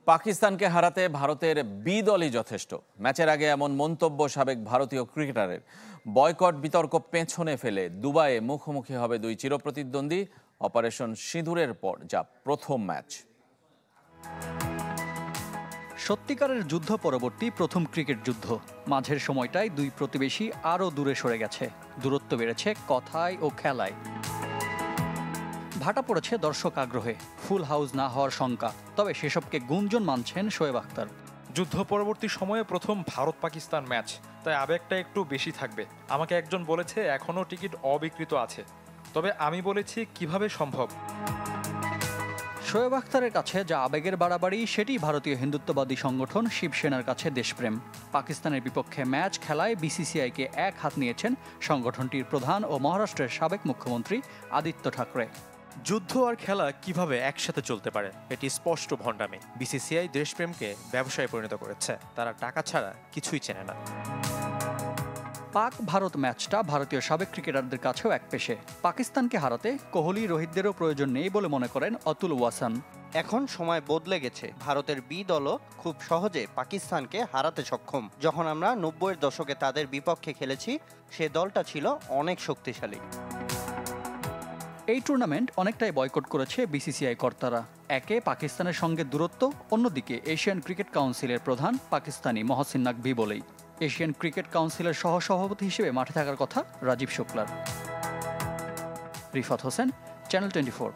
পাকিস্তানকে হারাতে ভারতের বি দলই যথেষ্ট। ম্যাচের আগে এমন মন্তব্য সাবেক ভারতীয় ক্রিকেটারের। বয়কট বিতর্ক পেছনে ফেলে দুবাইয়ে মুখোমুখি হবে দুই চিরপ্রতিদ্বন্দ্বী। অপারেশন সিঁদুরের পর যা প্রথম ম্যাচ। সত্যিকারের যুদ্ধ পরবর্তী প্রথম ক্রিকেট যুদ্ধ। মাঝের সময়টায় দুই প্রতিবেশী আরও দূরে সরে গেছে। দূরত্ব বেড়েছে কথায় ও খেলায়। ভাটা পড়েছে দর্শক আগ্রহে, ফুল হাউস না হওয়ার শঙ্কা। তবে সেসবকে গুঞ্জন মানছেন শোয়েব আখতার। যুদ্ধ পরবর্তী সময়ে প্রথম ভারত পাকিস্তান ম্যাচ, তাই আবেগটা একটু বেশি থাকবে। আমাকে একজন বলেছে এখনও টিকিট অবিকৃত আছে, তবে আমি বলেছি কিভাবে সম্ভব। শোয়েব আখতারের কাছে যা আবেগের বাড়াবাড়ি, সেটি ভারতীয় হিন্দুত্ববাদী সংগঠন শিবসেনার কাছে দেশপ্রেম। পাকিস্তানের বিপক্ষে ম্যাচ খেলায় বিসিসিআইকে এক হাত নিয়েছেন সংগঠনটির প্রধান ও মহারাষ্ট্রের সাবেক মুখ্যমন্ত্রী আদিত্য ঠাকরে। যুদ্ধ আর খেলা কিভাবে একসাথে চলতে পারে, এটি স্পষ্ট ভণ্ডামি। বিসিসিআই দেশপ্রেমকে ব্যবসায় পরিণত করেছে। তারা টাকা ছাড়া কিছুই চেনে না। পাক ভারত ম্যাচটা ভারতীয় সাবেক ক্রিকেটারদের কাছেও এক পেশে। পাকিস্তানকে হারাতে কোহলি রোহিতদেরও প্রয়োজন নেই বলে মনে করেন অতুল ওয়াসান। এখন সময় বদলে গেছে। ভারতের বি দলও খুব সহজে পাকিস্তানকে হারাতে সক্ষম। যখন আমরা 90-এর দশকে তাদের বিপক্ষে খেলেছি, সে দলটা ছিল অনেক শক্তিশালী। এই টুর্নামেন্ট অনেকটাই বয়কট করেছে বিসিসিআই কর্তারা। একে পাকিস্তানের সঙ্গে দূরত্ব, অন্যদিকে এশিয়ান ক্রিকেট কাউন্সিলের প্রধান পাকিস্তানি মহসিন নাকভি বলেই। এশিয়ান ক্রিকেট কাউন্সিলের সহসভাপতি হিসেবে মাঠে থাকার কথা রাজীব শুক্লার। রিফাত হোসেন, চ্যানেল 24।